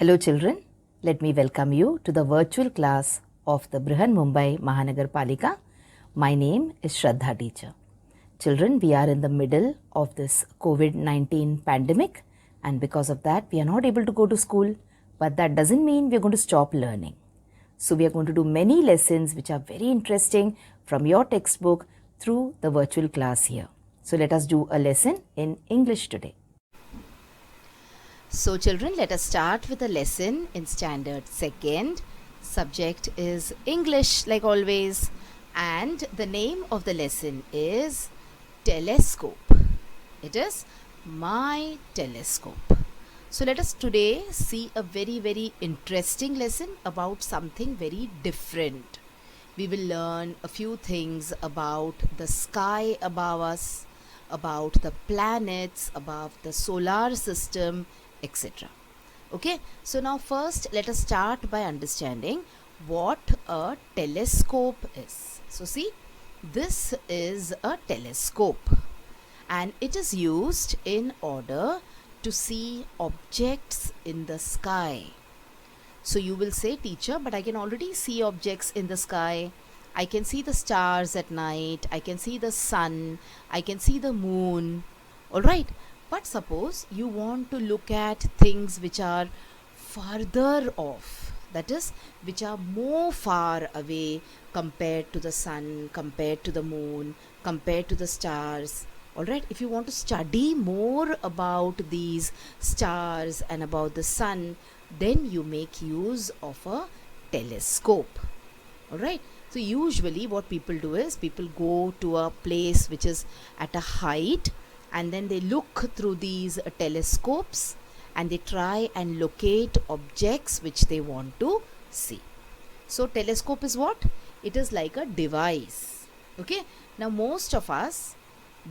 Hello children, let me welcome you to the virtual class of the Brihan Mumbai Mahanagar Palika. My name is Shraddha teacher. Children, we are in the middle of this COVID-19 pandemic and because of that we are not able to go to school, but that doesn't mean we are going to stop learning. So we are going to do many lessons which are very interesting from your textbook through the virtual class here. So let us do a lesson in English today. So children, let us start with a lesson in standard 2nd. Subject is English like always, and the name of the lesson is telescope. It is my telescope. So let us today see a very interesting lesson about something very different. We will learn a few things about the sky above us, about the planets, about the solar system, etc. Okay, so now first let us start by understanding what a telescope is. So see, this is a telescope and it is used in order to see objects in the sky. So you will say, teacher, but I can already see objects in the sky. I can see the stars at night, I can see the sun, I can see the moon. Alright, but suppose you want to look at things which are farther off, that is, which are more far away compared to the sun, compared to the moon, compared to the stars. Alright, if you want to study more about these stars and about the sun, then you make use of a telescope. Alright, so usually what people do is people go to a place which is at a height and then they look through these telescopes and they try and locate objects which they want to see. So telescope is what? It is like a device. Okay, now most of us,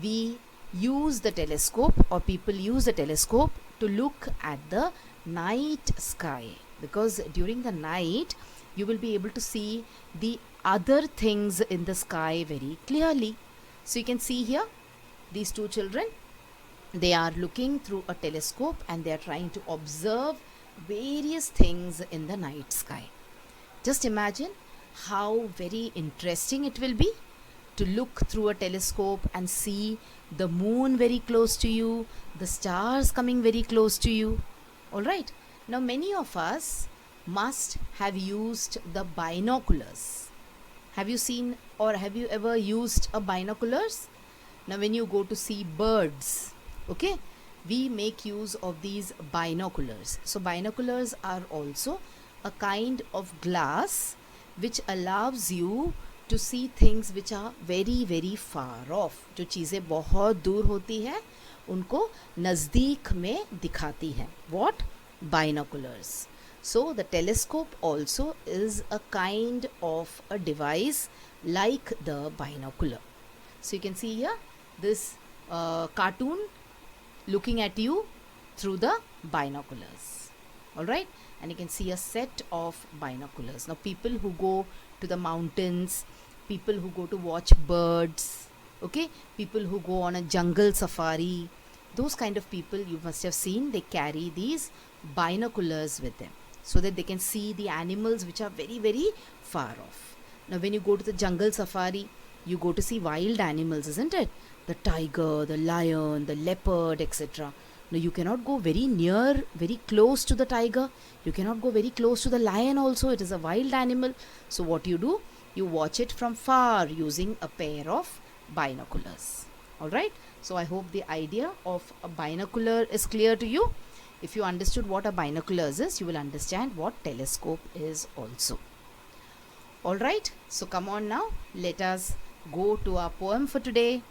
we use the telescope, or people use the telescope to look at the night sky, because during the night you will be able to see the other things in the sky very clearly. So you can see here these two children, they are looking through a telescope and they are trying to observe various things in the night sky. Just imagine how very interesting it will be to look through a telescope and see the moon very close to you, the stars coming very close to you. Alright, now many of us must have used the binoculars. Have you seen or have you ever used a binoculars? Now when you go to see birds, okay, we make use of these binoculars. So binoculars are also a kind of glass which allows you to see things which are very far off. जो चीज़ें बहुत दूर होती है उनको नज़दीक में दिखाती हैं. What? Binoculars. So the telescope also is a kind of a device like the binocular. So you can see here this cartoon looking at you through the binoculars. Alright, and you can see a set of binoculars. Now people who go to the mountains, people who go to watch birds, okay, people who go on a jungle safari, those kind of people you must have seen, they carry these binoculars with them so that they can see the animals which are very far off. Now when you go to the jungle safari, you go to see wild animals, isn't it? The tiger, the lion, the leopard, etc. Now you cannot go very close to the tiger. You cannot go very close to the lion also. It is a wild animal. So what you do? You watch it from far using a pair of binoculars. Alright. So I hope the idea of a binocular is clear to you. If you understood what a binoculars is, you will understand what telescope is also. Alright. So come on now. Let us go to our poem for today.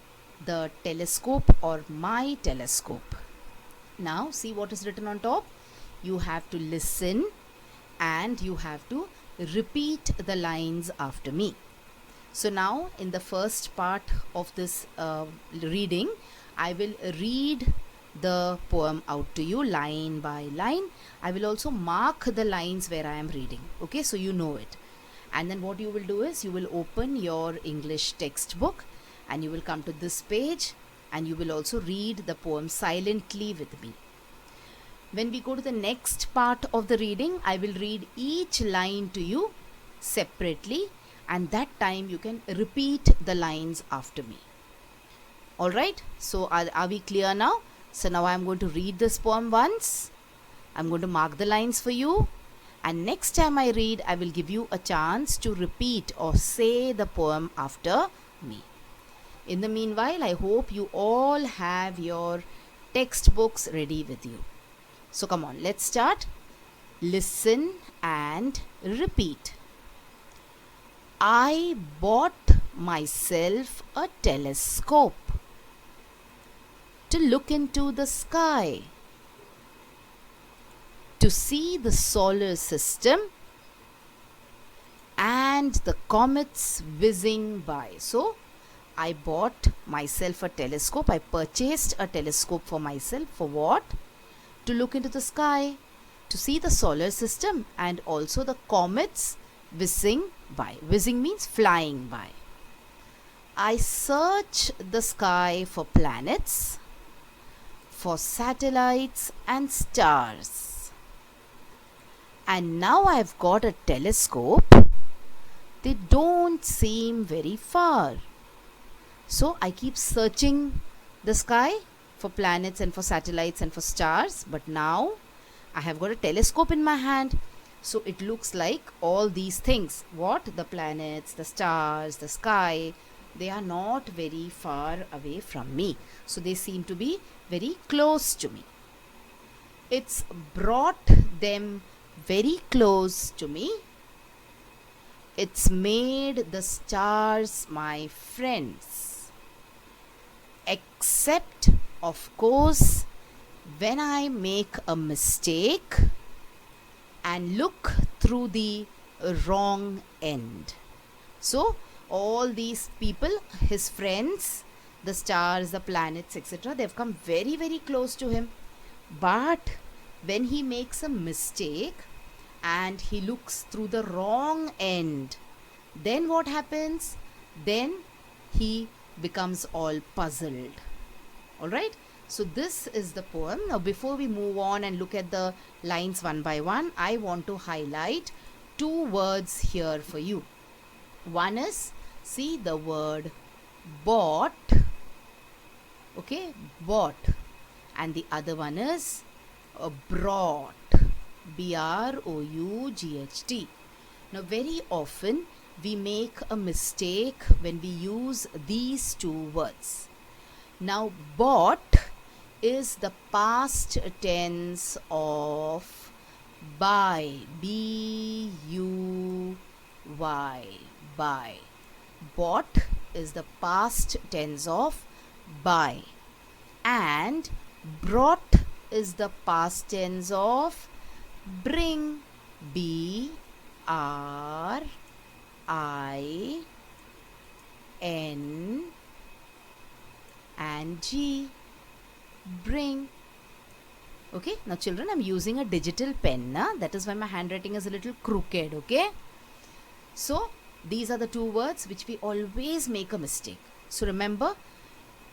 The telescope or my telescope. Now see what is written on top. You have to listen and you have to repeat the lines after me. So now in the first part of this reading, I will read the poem out to you line by line. I will also mark the lines where I am reading. Okay, so you know it. And then what you will do is you will open your English textbook and you will come to this page and you will also read the poem silently with me. When we go to the next part of the reading, I will read each line to you separately, and that time you can repeat the lines after me. Alright, so are we clear now? So now I am going to read this poem once. I am going to mark the lines for you, and next time I read, I will give you a chance to repeat or say the poem after me. In the meanwhile, I hope you all have your textbooks ready with you. So come on, let's start. Listen and repeat. I bought myself a telescope to look into the sky, to see the solar system and the comets whizzing by. So, I bought myself a telescope. I purchased a telescope for myself. For what? To look into the sky, to see the solar system and also the comets whizzing by. Whizzing means flying by. I search the sky for planets, for satellites and stars. And now I've got a telescope. They don't seem very far. So I keep searching the sky for planets and for satellites and for stars. But now I have got a telescope in my hand. So it looks like all these things. What? The planets, the stars, the sky. They are not very far away from me. So they seem to be very close to me. It's brought them very close to me. It's made the stars my friends. Except, of course, when I make a mistake and look through the wrong end. So, all these people, his friends, the stars, the planets, etc., they've come very, very close to him. But when he makes a mistake and he looks through the wrong end, then what happens? Then he becomes all puzzled. Alright? So this is the poem. Now before we move on and look at the lines one by one, I want to highlight two words here for you. One is, see the word bought. Okay, bought. And the other one is brought. B-R-O-U-G-H-T. Now very often we make a mistake when we use these two words. Now bought is the past tense of buy. B-U-Y. Buy. Bought is the past tense of buy. And brought is the past tense of bring. B-R-I-N and G. Bring. Okay, now children, I'm using a digital pen. That is why my handwriting is a little crooked. Okay, so these are the two words which we always make a mistake. So remember,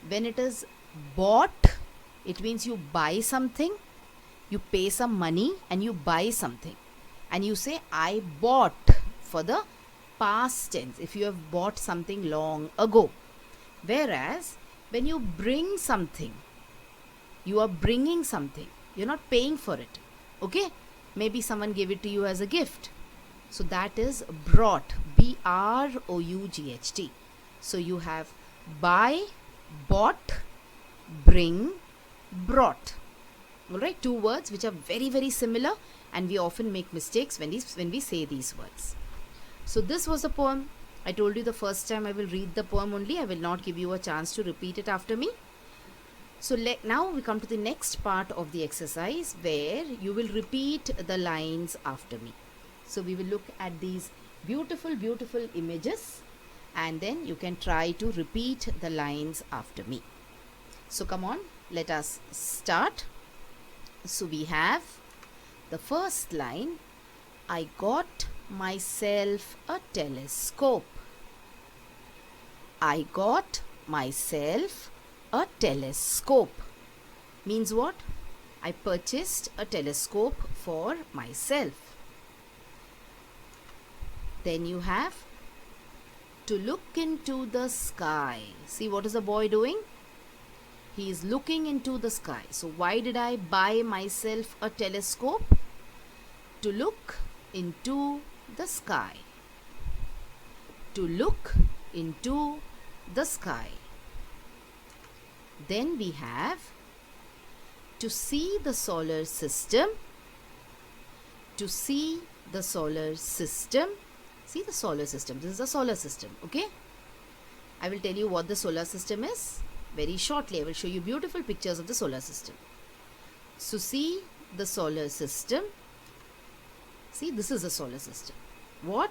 when it is bought, it means you buy something, you pay some money and you buy something, and you say I bought for the past tense if you have bought something long ago. Whereas when you bring something, you are bringing something, you're not paying for it. Okay, maybe someone gave it to you as a gift, so that is brought. B-R-O-U-G-H-T. So you have buy, bought, bring, brought. Alright, two words which are very, very similar, and we often make mistakes when we say these words. So this was the poem. I told you the first time I will read the poem only. I will not give you a chance to repeat it after me. So now we come to the next part of the exercise where you will repeat the lines after me. So we will look at these beautiful, beautiful images, and then you can try to repeat the lines after me. So come on, let us start. So we have the first line, I got myself a telescope. I got myself a telescope. Means what? I purchased a telescope for myself. Then you have to look into the sky. See, what is the boy doing? He is looking into the sky. So why did I buy myself a telescope? To look into the sky. To look into the sky. Then we have to see the solar system. To see the solar system. See the solar system. This is the solar system. Okay. I will tell you what the solar system is very shortly. I will show you beautiful pictures of the solar system. So see the solar system. See, this is the solar system. What?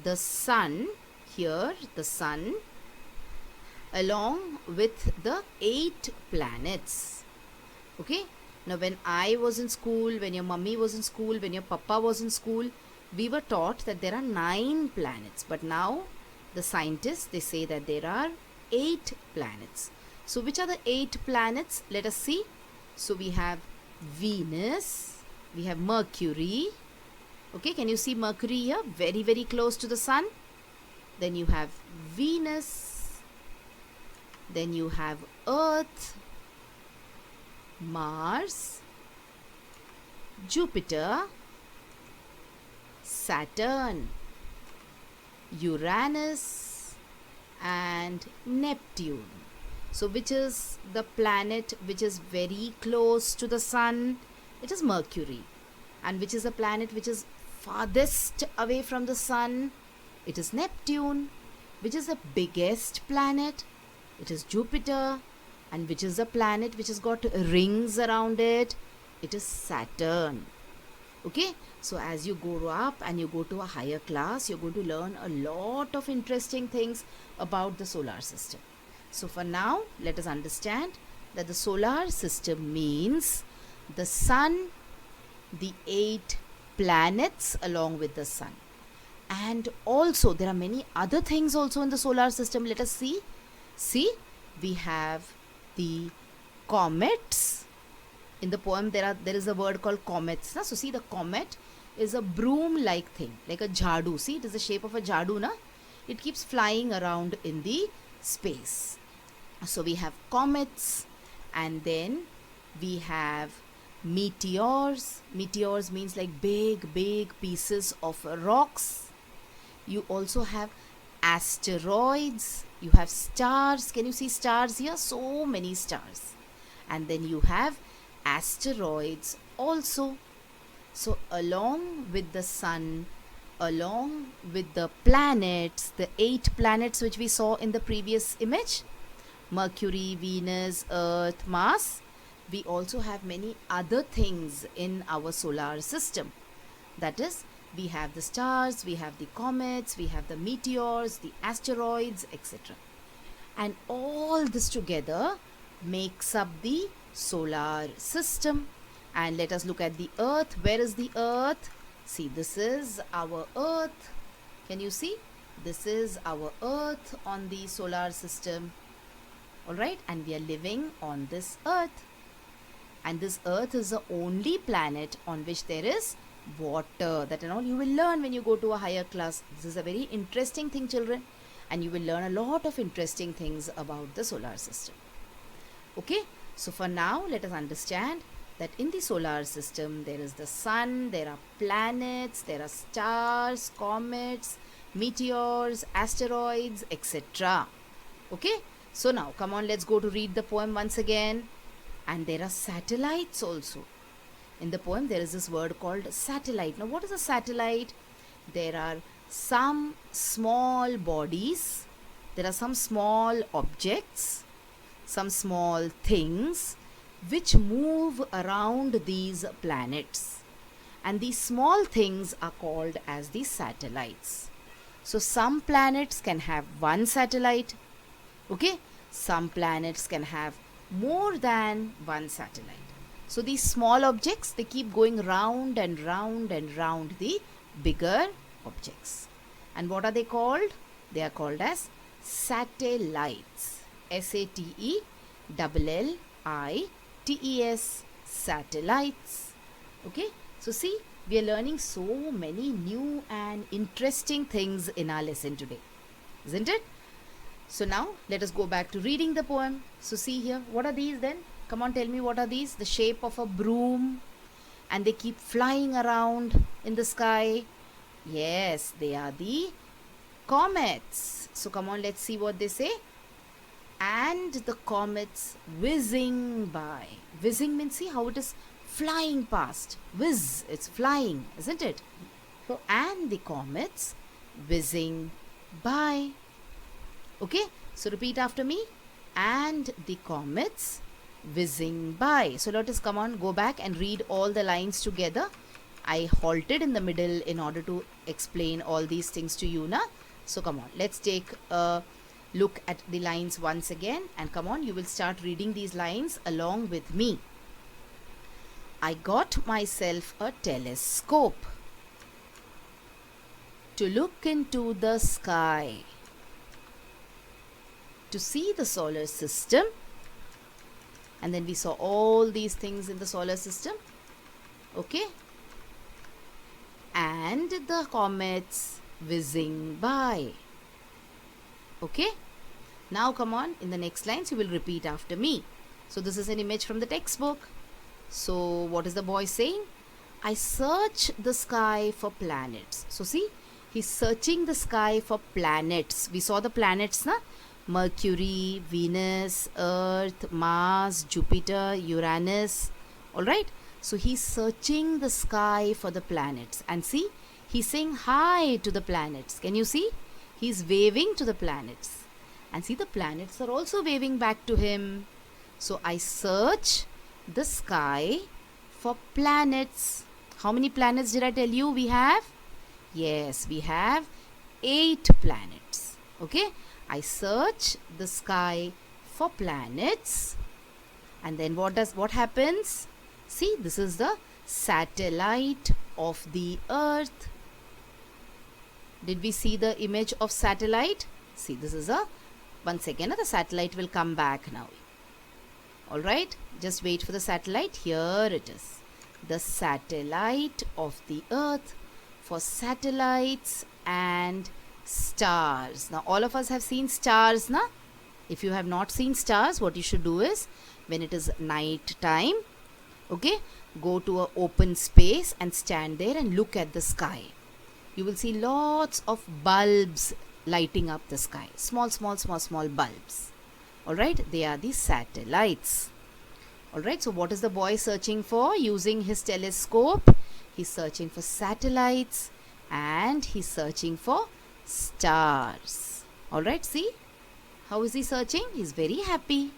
The sun, here the sun, along with the 8 planets. Okay. Now when I was in school, when your mummy was in school, when your papa was in school, we were taught that there are 9 planets. But now the scientists, they say that there are 8 planets. So which are the 8 planets? Let us see. So we have Venus, we have Mercury. Okay, can you see Mercury here? Very, very close to the sun. Then you have Venus. Then you have Earth, Mars, Jupiter, Saturn, Uranus, and Neptune. So which is the planet which is very close to the sun? It is Mercury. And which is the planet which is farthest away from the sun? It is Neptune. Which is the biggest planet? It is Jupiter. And which is the planet which has got rings around it? It is Saturn. Okay, so as you grow up and you go to a higher class, you're going to learn a lot of interesting things about the solar system. So for now, let us understand that the solar system means the sun, the 8 planets along with the sun. And also there are many other things also in the solar system. Let us see. See, we have the comets. In the poem there is a word called comets. Na? So see, the comet is a broom like thing, like a jhadu. See, it is the shape of a jhadu. Na? It keeps flying around in the space. So we have comets, and then we have meteors. Meteors means like big pieces of rocks. You also have asteroids. You have stars. Can you see stars here? So many stars. And then you have asteroids also. So along with the sun, along with the planets, the 8 planets which we saw in the previous image, Mercury, Venus, Earth, Mars, we also have many other things in our solar system. That is, we have the stars, we have the comets, we have the meteors, the asteroids, etc. And all this together makes up the solar system. And let us look at the Earth. Where is the Earth? See, this is our Earth. Can you see? This is our Earth on the solar system. Alright, and we are living on this Earth. And this Earth is the only planet on which there is water. That and all you will learn when you go to a higher class. This is a very interesting thing, children. And you will learn a lot of interesting things about the solar system. Okay, so for now, let us understand that in the solar system, there is the sun, there are planets, there are stars, comets, meteors, asteroids, etc. Okay, so now come on, let's go to read the poem once again. And there are satellites also. In the poem, there is this word called satellite. Now, what is a satellite? There are some small bodies, there are some small objects, some small things which move around these planets. And these small things are called as the satellites. So, some planets can have one satellite. Okay, some planets can have more than one satellite. So these small objects, they keep going round and round and round the bigger objects. And what are they called? They are called as satellites. SATELLITES. satellites. Okay, so see, we are learning so many new and interesting things in our lesson today, isn't it? So now let us go back to reading the poem. So see here, what are these then? Come on, tell me, what are these? The shape of a broom, and they keep flying around in the sky. Yes, they are the comets. So come on, let's see what they say. And the comets whizzing by. Whizzing means, see how it is flying past. Whiz, it's flying, isn't it? So, and the comets whizzing by. Okay, so repeat after me. And the comets whizzing by. So let us come on, go back and read all the lines together. I halted in the middle in order to explain all these things to you now. So come on, let's take a look at the lines once again, and come on, you will start reading these lines along with me. I got myself a telescope to look into the sky, to see the solar system. And then we saw all these things in the solar system. Okay, and the comets whizzing by. Okay, now come on, in the next lines you will repeat after me. So this is an image from the textbook. So what is the boy saying? I search the sky for planets. So see, he's searching the sky for planets. We saw the planets, na? Mercury, Venus, Earth, Mars, Jupiter, Uranus. Alright, so he's searching the sky for the planets. And see, he's saying hi to the planets. Can you see? He's waving to the planets. And see, the planets are also waving back to him. So I search the sky for planets. How many planets did I tell you we have? Yes, we have 8 planets. Okay, I search the sky for planets. And then what happens? See, this is the satellite of the Earth. Did we see the image of satellite? See, this is one second, the satellite will come back now. Alright, just wait for the satellite. Here it is. The satellite of the Earth, for satellites and stars. Now all of us have seen stars, na? If you have not seen stars, what you should do is, when it is night time, okay, go to an open space and stand there and look at the sky. You will see lots of bulbs lighting up the sky. Small bulbs. Alright, they are the satellites. Alright, so what is the boy searching for using his telescope? He's searching for satellites and he's searching for stars. Alright, see? How is he searching? He's very happy.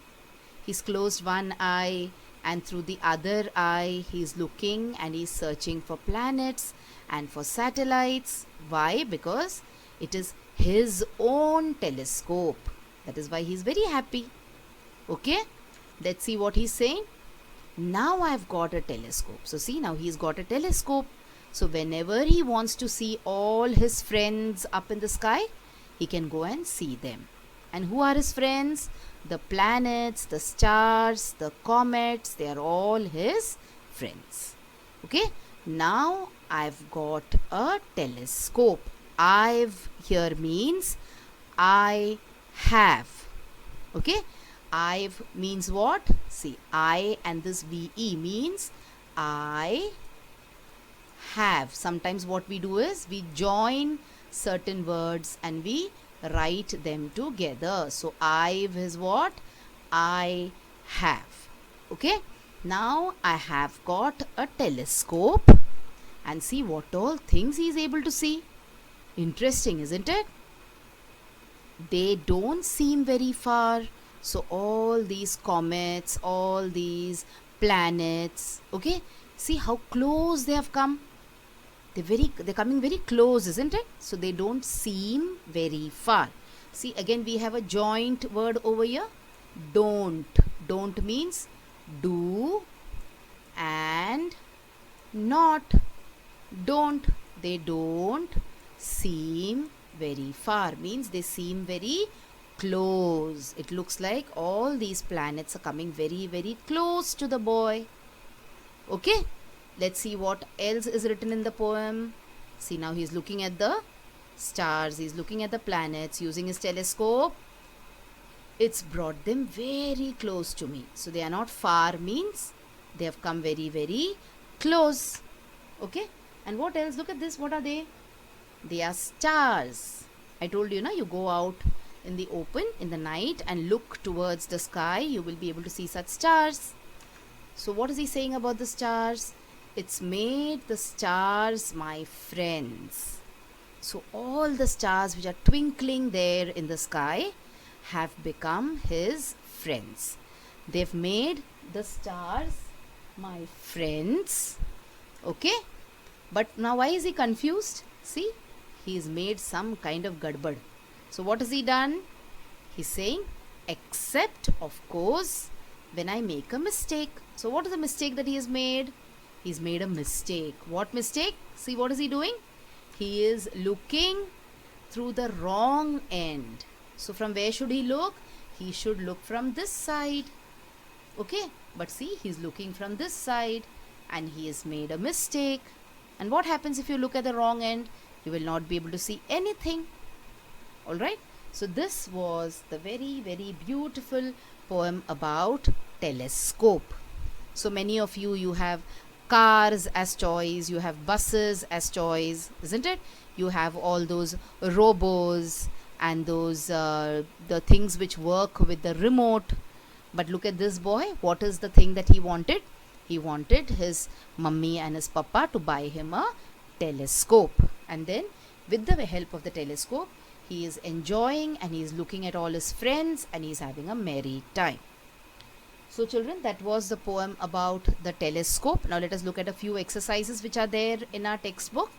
He's closed one eye and through the other eye he's looking and he's searching for planets and for satellites. Why? Because it is his own telescope. That is why he's very happy. Okay, let's see what he's saying. Now I've got a telescope. So see, now he's got a telescope. So whenever he wants to see all his friends up in the sky, he can go and see them. And who are his friends? The planets, the stars, the comets, they are all his friends. Okay, now I've got a telescope. I've here means I have. Okay, I've means what? See, I and this VE means I have. Sometimes what we do is we join certain words and we write them together. So I've is what? I have. Okay, now I have got a telescope and see what all things he is able to see. Interesting, isn't it? They don't seem very far. So all these comets, all these planets, okay, see how close they have come. They're coming very close, isn't it? So they don't seem very far. See, again we have a joint word over here. Don't. Don't means do and not. Don't. They don't seem very far. Means they seem very close. It looks like all these planets are coming very, very close to the boy. Okay, let's see what else is written in the poem. See, now he's looking at the stars, he's looking at the planets using his telescope. It's brought them very close to me. So they are not far, means they have come very, very close. Okay, and what else? Look at this. What are they? They are stars. I told you, you go out in the open in the night and look towards the sky. You will be able to see such stars. So what is he saying about the stars? It's made the stars my friends. So all the stars which are twinkling there in the sky have become his friends. They've made the stars my friends. Okay, but now why is he confused? See, he's made some kind of gadbad. So what has he done? He's saying, except of course when I make a mistake. So what is the mistake that he has made? He's made a mistake. What mistake? See, what is he doing? He is looking through the wrong end. So from where should he look? He should look from this side. Okay, but see, he's looking from this side and he has made a mistake. And what happens if you look at the wrong end? You will not be able to see anything. Alright, so this was the very, very beautiful poem about telescope. So many of you have cars as toys, you have buses as toys, isn't it? You have all those robots and those the things which work with the remote. But look at this boy. What is the thing that he wanted? He wanted his mummy and his papa to buy him a telescope. And then with the help of the telescope, he is enjoying and he is looking at all his friends and he is having a merry time. So children, that was the poem about the telescope. Now let us look at a few exercises which are there in our textbook.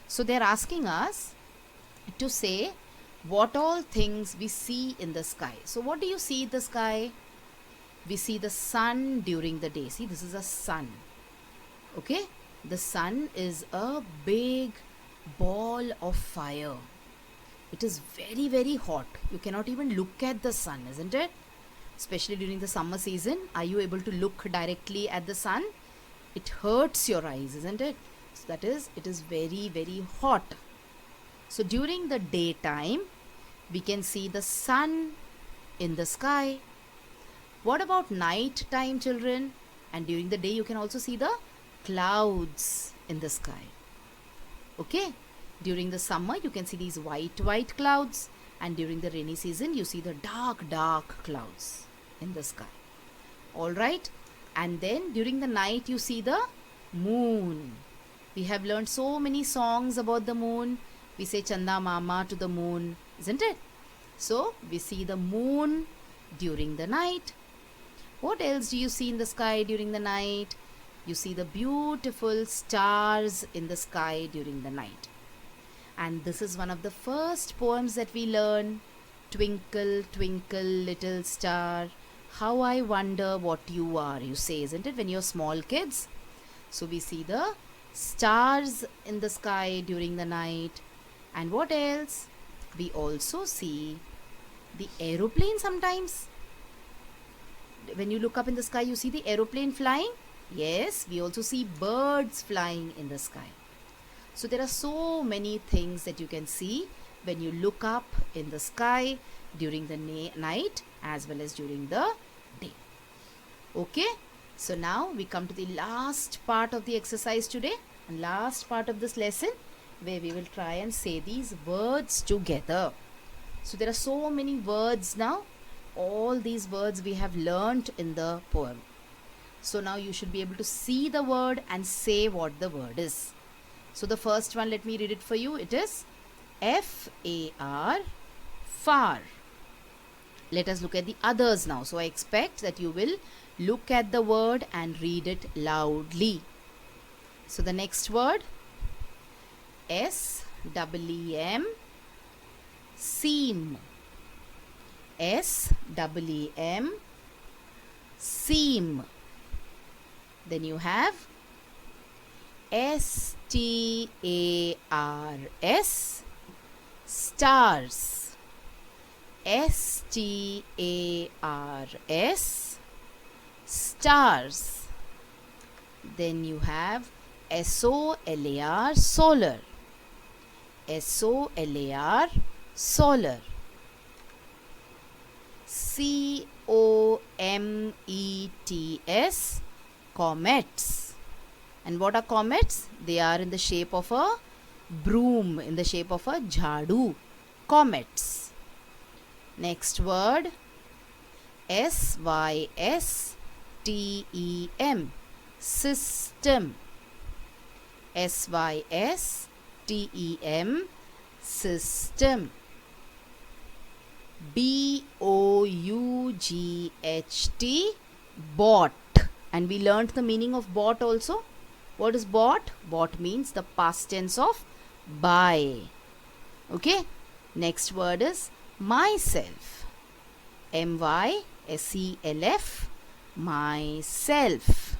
So they are asking us to say what all things we see in the sky. So what do you see in the sky? We see the sun during the day. See, this is a sun. Okay, the sun is a big ball of fire. It is very, very hot. You cannot even look at the sun, isn't it? Especially during the summer season. Are you able to look directly at the sun? It hurts your eyes, isn't it? So that is, it is very, very hot. So during the daytime, we can see the sun in the sky. What about night time, children? And during the day, you can also see the clouds in the sky. Okay, during the summer, you can see these white clouds. And during the rainy season, you see the dark clouds in the sky. Alright, and then during the night, you see the moon. We have learned so many songs about the moon. We say Chanda Mama to the moon, isn't it? So, we see the moon during the night. What else do you see in the sky during the night? You see the beautiful stars in the sky during the night. And this is one of the first poems that we learn. Twinkle, twinkle, little star, how I wonder what you are, you say, isn't it, when you're small kids? So we see the stars in the sky during the night. And what else? We also see the aeroplane sometimes. When you look up in the sky, you see the aeroplane flying. Yes, we also see birds flying in the sky. So there are so many things that you can see when you look up in the sky during the night as well as during the day. Okay, so now we come to the last part of the exercise today and last part of this lesson where we will try and say these words together. So there are so many words now. All these words we have learnt in the poem. So now you should be able to see the word and say what the word is. So the first one, let me read it for you. It is F-A-R, far. Let us look at the others now. So I expect that you will look at the word and read it loudly. So the next word, S-E-E-M, seam. S-E-E-M, seam. Then you have S-T-A-R-S, stars. S-T-A-R-S, stars. Then you have SOLAR, solar. SOLAR, solar. COMETS, comets. And what are comets? They are in the shape of a broom, in the shape of a jhadu. Comets. Next word, SYSTEM, system. SYSTEM, system. BOUGHT, bought. And we learnt the meaning of bought also. What is bought? Bought means the past tense of buy. Okay. Next word is myself. MYSELF, myself.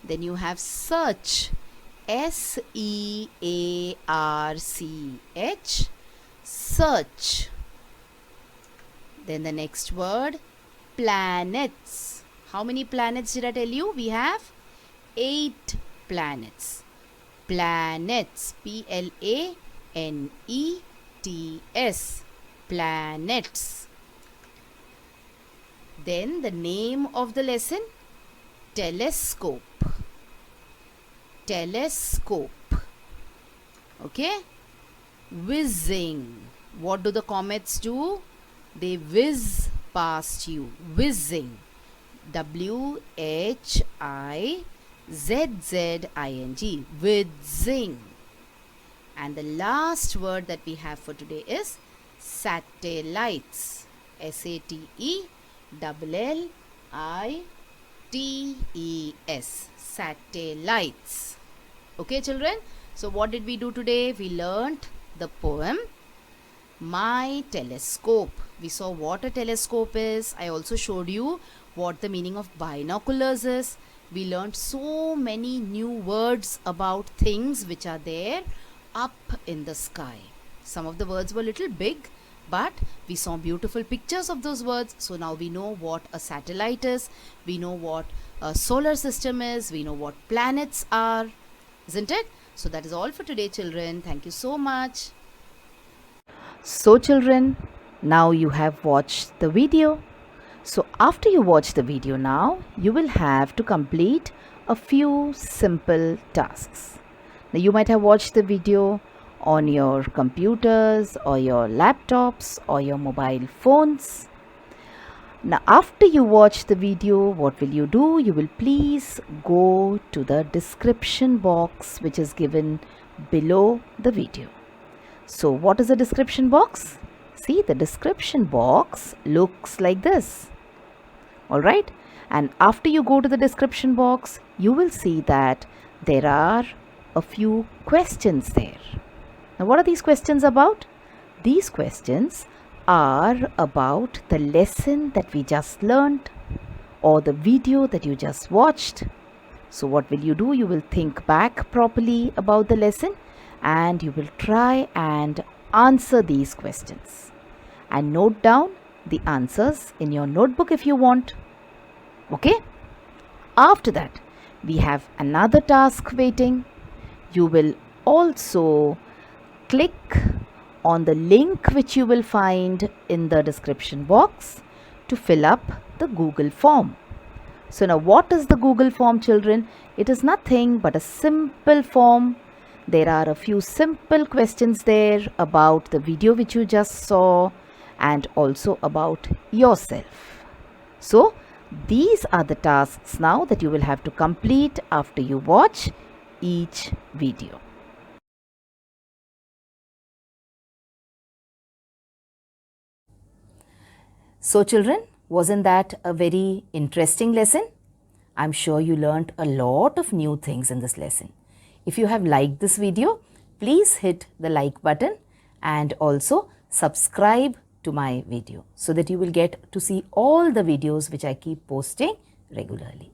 Then you have search. SEARCH, search. Then the next word, planets. How many planets did I tell you? We have 8 planets. Planets, PLANETS, planets. Then the name of the lesson, telescope. Telescope. Okay. Whizzing. What do the comets do? They whiz past you. Whizzing. WHIZZING. Whizzing. And the last word that we have for today is satellites. SATELLITES. Satellites. Okay, children. So what did we do today? We learnt the poem My Telescope. We saw what a telescope is. I also showed you what the meaning of binoculars is. We learnt so many new words about things which are there up in the sky. Some of the words were a little big, but we saw beautiful pictures of those words. So now we know what a satellite is. We know what a solar system is. We know what planets are. Isn't it? So that is all for today, children. Thank you so much. So children, now you have watched the video. So after you watch the video now, you will have to complete a few simple tasks. Now you might have watched the video on your computers or your laptops or your mobile phones. Now after you watch the video, what will you do? You will please go to the description box which is given below the video. So what is the description box? See, the description box looks like this. Alright, and after you go to the description box, you will see that there are a few questions there. Now what are these questions about? These questions are about the lesson that we just learned or the video that you just watched. So what will you do? You will think back properly about the lesson and you will try and answer these questions. And note down the answers in your notebook if you want. Okay? After that, we have another task waiting. You will also click on the link which you will find in the description box to fill up the Google form. So now what is the Google form, children? It is nothing but a simple form. There are a few simple questions there about the video which you just saw and also about yourself. So these are the tasks now that you will have to complete after you watch each video. So children, wasn't that a very interesting lesson? I'm sure you learnt a lot of new things in this lesson. If you have liked this video, please hit the like button and also subscribe to my video so that you will get to see all the videos which I keep posting regularly.